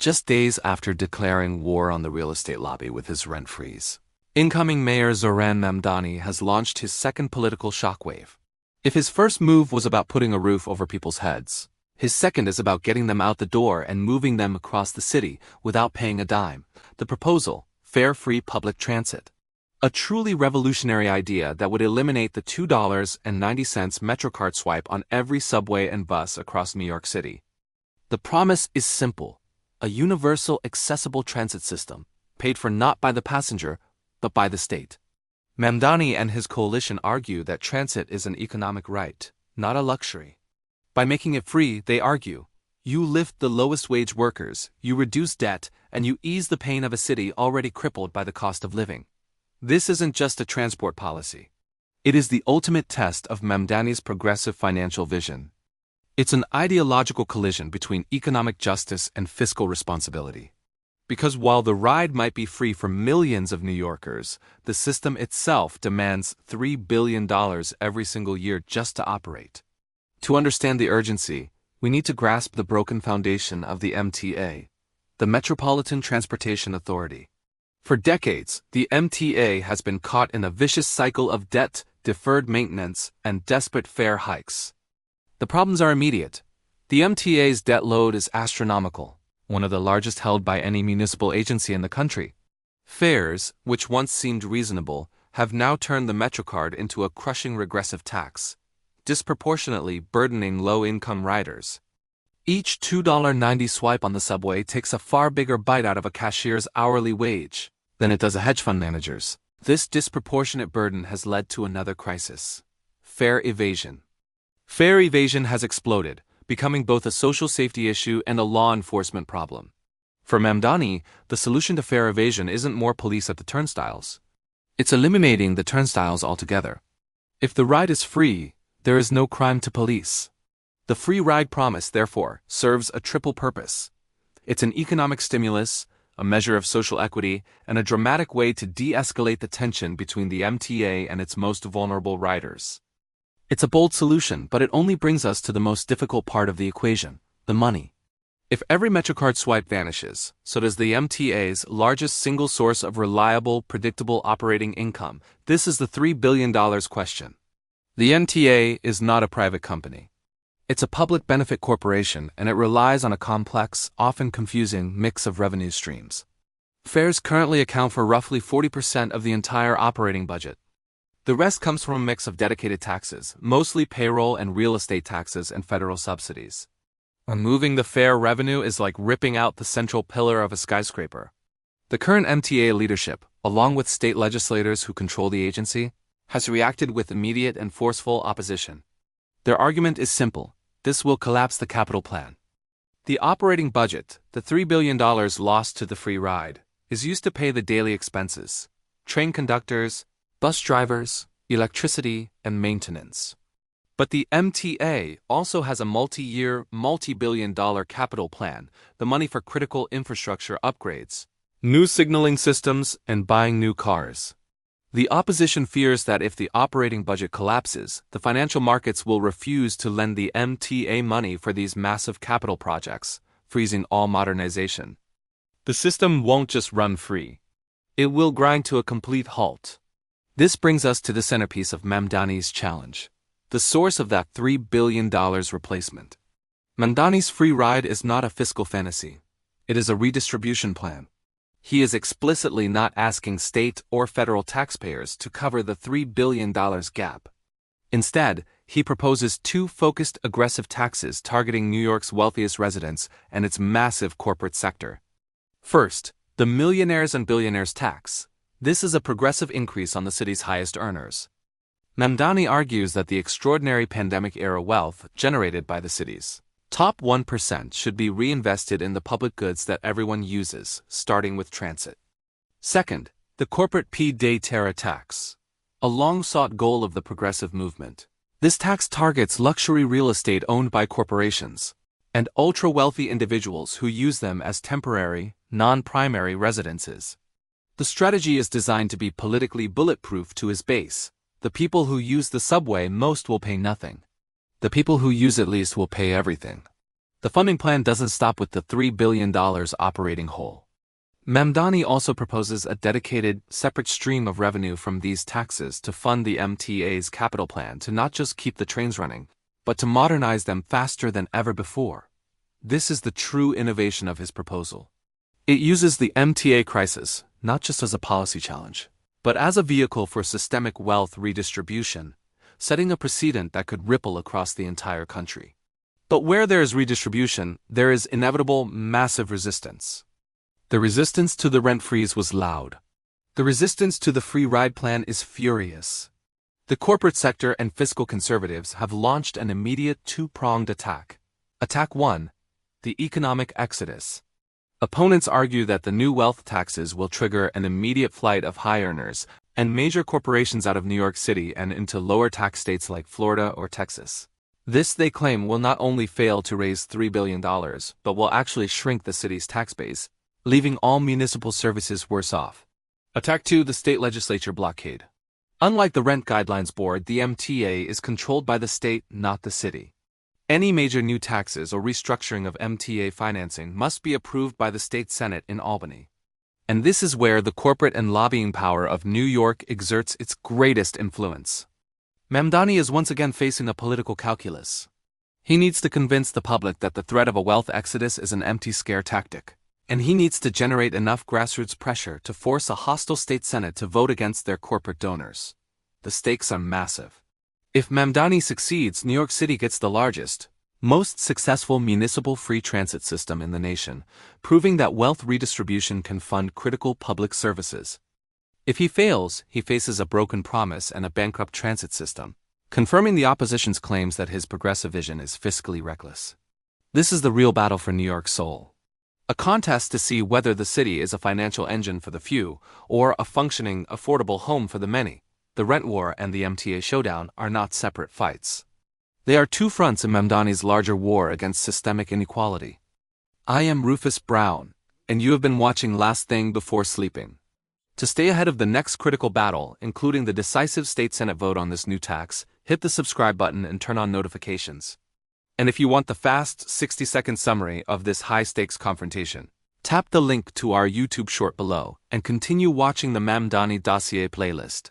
just days after declaring war on the real estate lobby with his rent freeze. Incoming Mayor Zohran Mamdani has launched his second political shockwave. If his first move was about putting a roof over people's heads, his second is about getting them out the door and moving them across the city without paying a dime. The proposal: fare-free public transit. A truly revolutionary idea that would eliminate the $2.90 MetroCard swipe on every subway and bus across New York City. The promise is simple: a universal, accessible transit system, paid for not by the passenger, but by the state. Mamdani and his coalition argue that transit is an economic right, not a luxury. By making it free, they argue, you lift the lowest-wage workers, you reduce debt, and you ease the pain of a city already crippled by the cost of living. This isn't just a transport policy. It is the ultimate test of Mamdani's progressive financial vision. It's an ideological collision between economic justice and fiscal responsibility. Because while the ride might be free for millions of New Yorkers, the system itself demands $3 billion every single year just to operate. To understand the urgency, we need to grasp the broken foundation of the MTA, the Metropolitan Transportation Authority. For decades, the MTA has been caught in a vicious cycle of debt, deferred maintenance, and desperate fare hikes. The problems are immediate. The MTA's debt load is astronomical, one of the largest held by any municipal agency in the country. Fares, which once seemed reasonable, have now turned the MetroCard into a crushing regressive tax, disproportionately burdening low-income riders. Each $2.90 swipe on the subway takes a far bigger bite out of a cashier's hourly wage than it does a hedge fund manager's. This disproportionate burden has led to another crisis: fare evasion. Fare evasion has exploded, becoming both a social safety issue and a law enforcement problem. For Mamdani, the solution to fare evasion isn't more police at the turnstiles. It's eliminating the turnstiles altogether. If the ride is free, there is no crime to police. The free ride promise, therefore, serves a triple purpose. It's an economic stimulus, a measure of social equity, and a dramatic way to de-escalate the tension between the MTA and its most vulnerable riders. It's a bold solution, but it only brings us to the most difficult part of the equation: the money. If every MetroCard swipe vanishes, so does the MTA's largest single source of reliable, predictable operating income. This is the $3 billion question. The MTA is not a private company. It's a public benefit corporation, and it relies on a complex, often confusing mix of revenue streams. Fares currently account for roughly 40% of the entire operating budget. The rest comes from a mix of dedicated taxes, mostly payroll and real estate taxes and federal subsidies. Removing the fare revenue is like ripping out the central pillar of a skyscraper. The current MTA leadership, along with state legislators who control the agency, has reacted with immediate and forceful opposition. Their argument is simple: this will collapse the capital plan. The operating budget, the $3 billion lost to the free ride, is used to pay the daily expenses: train conductors, bus drivers, electricity, and maintenance. But the MTA also has a multi-year, multi-billion-dollar capital plan, the money for critical infrastructure upgrades, new signaling systems, and buying new cars. The opposition fears that if the operating budget collapses, the financial markets will refuse to lend the MTA money for these massive capital projects, freezing all modernization. The system won't just run free. It will grind to a complete halt. This brings us to the centerpiece of Mamdani's challenge: the source of that $3 billion replacement. Mamdani's free ride is not a fiscal fantasy. It is a redistribution plan. He is explicitly not asking state or federal taxpayers to cover the $3 billion gap. Instead, he proposes two focused, aggressive taxes targeting New York's wealthiest residents and its massive corporate sector. First, the Millionaires and Billionaires tax. This is a progressive increase on the city's highest earners. Mamdani argues that the extraordinary pandemic-era wealth generated by the city's top 1% should be reinvested in the public goods that everyone uses, starting with transit. Second, the Corporate Pied-à-Terre Tax, a long-sought goal of the progressive movement. This tax targets luxury real estate owned by corporations and ultra-wealthy individuals who use them as temporary, non-primary residences. The strategy is designed to be politically bulletproof to his base. The people who use the subway most will pay nothing. The people who use it least will pay everything. The funding plan doesn't stop with the $3 billion operating hole. Mamdani also proposes a dedicated, separate stream of revenue from these taxes to fund the MTA's capital plan to not just keep the trains running, but to modernize them faster than ever before. This is the true innovation of his proposal. It uses the MTA crisis, not just as a policy challenge, but as a vehicle for systemic wealth redistribution, setting a precedent that could ripple across the entire country. But where there is redistribution, there is inevitable massive resistance. The resistance to the rent freeze was loud. The resistance to the free ride plan is furious. The corporate sector and fiscal conservatives have launched an immediate two-pronged attack. Attack 1: the economic exodus. Opponents argue that the new wealth taxes will trigger an immediate flight of high earners and major corporations out of New York City and into lower tax states like Florida or Texas. This, they claim, will not only fail to raise $3 billion, but will actually shrink the city's tax base, leaving all municipal services worse off. Attack 2: the state legislature blockade. Unlike the Rent Guidelines Board, the MTA is controlled by the state, not the city. Any major new taxes or restructuring of MTA financing must be approved by the state Senate in Albany. And this is where the corporate and lobbying power of New York exerts its greatest influence. Mamdani is once again facing a political calculus. He needs to convince the public that the threat of a wealth exodus is an empty scare tactic, and he needs to generate enough grassroots pressure to force a hostile state Senate to vote against their corporate donors. The stakes are massive. If Mamdani succeeds, New York City gets the largest, most successful municipal free transit system in the nation, proving that wealth redistribution can fund critical public services. If he fails, he faces a broken promise and a bankrupt transit system, confirming the opposition's claims that his progressive vision is fiscally reckless. This is the real battle for New York's soul. A contest to see whether the city is a financial engine for the few or a functioning, affordable home for the many. The rent war and the MTA showdown are not separate fights. They are two fronts in Mamdani's larger war against systemic inequality. I am Rufus Brown, and you have been watching Last Thing Before Sleeping. To stay ahead of the next critical battle, including the decisive state Senate vote on this new tax, hit the subscribe button and turn on notifications. And if you want the fast 60-second summary of this high-stakes confrontation, tap the link to our YouTube short below and continue watching the Mamdani Dossier playlist.